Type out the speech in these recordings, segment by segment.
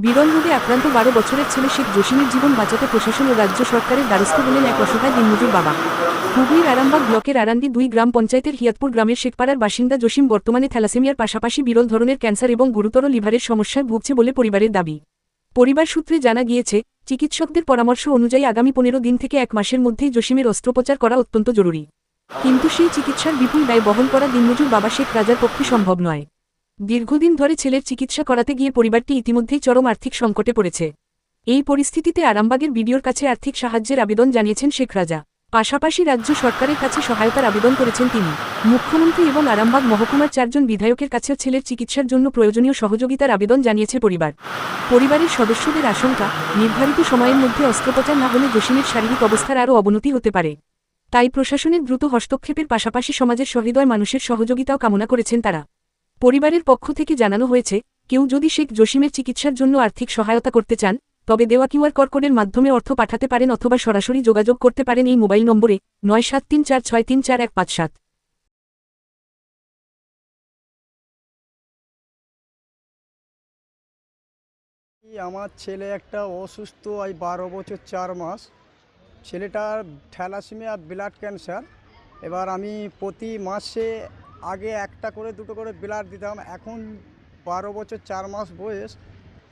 বিরল রোগে আক্রান্ত 12 বছরের ছেলে শেখ জসিমের জীবন বাঁচাতে প্রশাসন ও রাজ্য সরকারের দ্বারস্থ হলেন এক অসহায় দিনমজুর বাবা। হুগলির আরামবাগ ব্লকের আরান্দি 2 গ্রাম পঞ্চায়েতের হিয়াতপুর গ্রামের শেখপাড়ার বাসিন্দা জসিম বর্তমানে থ্যালাসেমিয়ার পাশাপাশি বিরল ধরনের ক্যান্সার এবং গুরুতর লিভারের সমস্যায় ভুগছে বলে পরিবারের দাবি। পরিবার সূত্রে জানা গিয়েছে, চিকিৎসকদের পরামর্শ অনুযায়ী আগামী 15 দিন থেকে 1 মাসের মধ্যেই জসিমের অস্ত্রোপচার করা অত্যন্ত জরুরি। কিন্তু সেই চিকিৎসার বিপুল ব্যয় বহন করা দিনমজুর বাবা শেখ রাজার পক্ষে সম্ভব নয়। দীর্ঘদিন ধরে ছেলের চিকিৎসা করাতে গিয়ে পরিবারটি ইতিমধ্যেই চরম আর্থিক সংকটে পড়েছে। এই পরিস্থিতিতে আরামবাগের বিডিওর কাছে আর্থিক সাহায্যের আবেদন জানিয়েছেন শেখ রাজা। পাশাপাশি রাজ্য সরকারের কাছে সহায়তার আবেদন করেছেন তিনি। মুখ্যমন্ত্রী এবং আরামবাগ মহকুমার 4 জন বিধায়কের কাছেও ছেলের চিকিৎসার জন্য প্রয়োজনীয় সহযোগিতার আবেদন জানিয়েছে পরিবার। পরিবারের সদস্যদের আশঙ্কা, নির্ধারিত সময়ের মধ্যে অস্ত্রোপচার না হলে জসিমের শারীরিক অবস্থার আরও অবনতি হতে পারে। তাই প্রশাসনের দ্রুত হস্তক্ষেপের পাশাপাশি সমাজের সহৃদয় মানুষের সহযোগিতাও কামনা করেছেন তারা। পরিবারের পক্ষ থেকে জানানো হয়েছে, কেউ যদি শেখ জসিমের চিকিৎসার জন্য আর্থিক সহায়তা করতে চান, তবে দেওয়া কিউআর কোডের মাধ্যমে অর্থ পাঠাতে পারেন অথবা সরাসরি যোগাযোগ করতে পারেন এই মোবাইল নম্বরে 9734634157। আমার ছেলে একটা অসুস্থ, এই 12 বছর 4 মাস। ছেলেটার থ্যালাসেমিয়া ব্লাড ক্যান্সার। এবার আমি প্রতি মাসে আগে একটা করে দুটো করে ব্লাড দিতাম, এখন 12 বছর 4 মাস বয়স,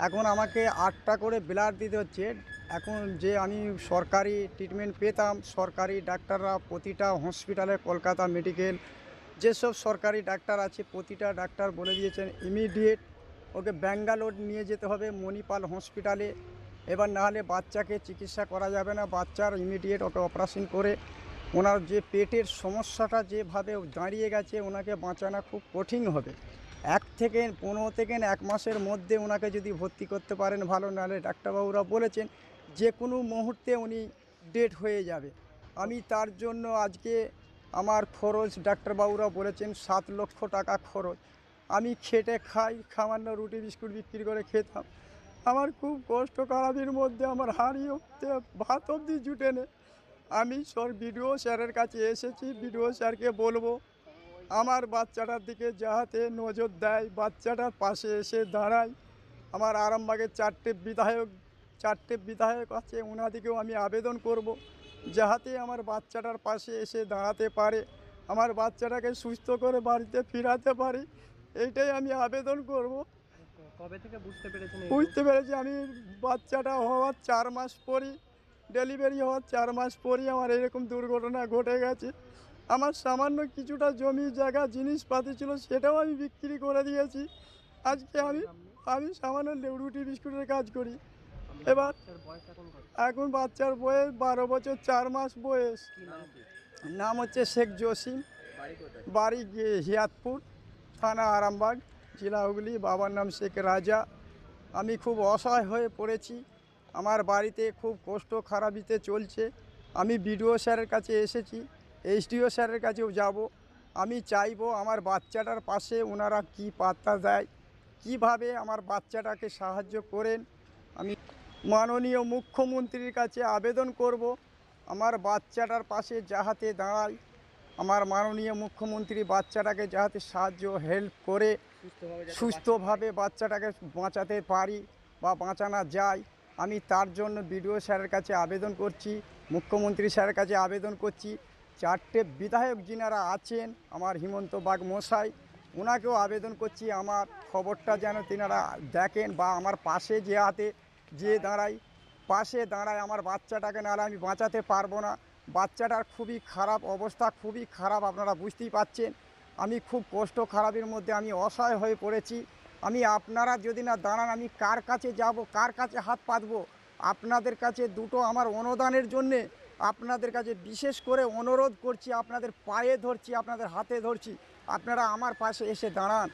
এখন আমাকে 8টা করে ব্লাড দিতে হচ্ছে। এখন যে আমি সরকারি ট্রিটমেন্ট পেতাম, সরকারি ডাক্তাররা প্রতিটা হসপিটালে, কলকাতা মেডিকেল যেসব সরকারি ডাক্তার আছে প্রতিটা ডাক্তার বলে দিয়েছেন ইমিডিয়েট ওকে ব্যাঙ্গালোর নিয়ে যেতে হবে মণিপাল হসপিটালে। এবার নাহলে বাচ্চাকে চিকিৎসা করা যাবে না, বাচ্চার ইমিডিয়েট ওকে অপারেশন করে ওনার যে পেটের সমস্যাটা যেভাবে দাঁড়িয়ে গেছে ওনাকে বাঁচানো খুব কঠিন হবে। 15 থেকে 1 মাসের মধ্যে ওনাকে যদি ভর্তি করতে পারেন ভালো, নাহলে ডাক্তারবাবুরা বলেছেন যে কোনো মুহূর্তে উনি ডেড হয়ে যাবে। আমি তার জন্য আজকে আমার খরচ ডাক্তারবাবুরা বলেছেন 7 লক্ষ টাকা খরচ। আমি খেটে খাই, সামান্য রুটি বিস্কুট বিক্রি করে খেতাম। আমার খুব কষ্ট, খারাপের মধ্যে আমার হাঁড়ি অব্দি ভাত অবধি জুটে নেই। আমি বিডিও স্যারের কাছে এসেছি, বিডিও স্যারকে বলবো আমার বাচ্চাটার দিকে যাহাতে নজর দেয়, বাচ্চাটার পাশে এসে দাঁড়ায়। আমার আরামবাগের 4টে বিধায়ক আছে, ওনাদিকেও আমি আবেদন করব যাহাতে আমার বাচ্চাটার পাশে এসে দাঁড়াতে পারে, আমার বাচ্চাটাকে সুস্থ করে বাড়িতে ফিরাতে পারি, এইটাই আমি আবেদন করব। কবে থেকে বুঝতে পেরেছি আমি বাচ্চাটা হওয়ার 4 মাস পরই, ডেলিভারি হওয়ার 4 মাস পরই আমার এরকম দুর্ঘটনা ঘটে গেছে। আমার সামান্য কিছুটা জমি জায়গা জিনিসপাতি ছিল, সেটাও আমি বিক্রি করে দিয়েছি। আজকে আমি সামান্য রুটি বিস্কুটের কাজ করি। এবার এখন বাচ্চার বয়স 12 বছর 4 মাস বয়স। নাম হচ্ছে শেখ জসিম, বাড়ি হিয়াতপুর, থানা আরামবাগ, জেলা হুগলি। বাবার নাম শেখ রাজা। আমি খুব অসহায় হয়ে পড়েছি, আমার বাড়িতে খুব কষ্ট খারাপিতে চলছে। আমি বিডিও স্যারের কাছে এসেছি, এসডিও স্যারের কাছেও যাব। আমি চাইবো আমার বাচ্চাটার পাশে ওনারা কি পাত্তা দেয়, কিভাবে আমার বাচ্চাটাকে সাহায্য করেন। আমি মাননীয় মুখ্যমন্ত্রীর কাছে আবেদন করব আমার বাচ্চাটার পাশে যাহাতে দাঁড়ায়, আমার মাননীয় মুখ্যমন্ত্রী বাচ্চাটাকে যাহাতে সাহায্য হেল্প করে সুস্থভাবে বাচ্চাটাকে বাঁচাতে পারি বা বাঁচানো যায়। আমি তার জন্য বিডিও স্যারের কাছে আবেদন করছি, মুখ্যমন্ত্রী স্যারের কাছে আবেদন করছি। 4টে বিধায়ক যিনারা আছেন, আমার হিমন্ত বাগ মশাই, ওনাকেও আবেদন করছি আমার খবরটা যেন তিনারা দেখেন বা আমার পাশে পাশে দাঁড়ায় আমার বাচ্চাটাকে, নাহলে আমি বাঁচাতে পারবো না। বাচ্চাটার খুবই খারাপ অবস্থা, খুবই খারাপ, আপনারা বুঝতেই পাচ্ছেন। আমি খুব কষ্ট খারাপের মধ্যে আমি অসহায় হয়ে পড়েছি। আপনারা যদি না দাঁড়ান আমি কার কাছে যাব, কার কাছে হাত পাতবো? আপনাদের কাছে দুটো আমার অনুদানের জন্যে আপনাদের কাছে বিশেষ করে অনুরোধ করছি, আপনাদের পায়ে ধরছি, আপনাদের হাতে ধরছি, আপনারা আমার পাশে এসে দাঁড়ান।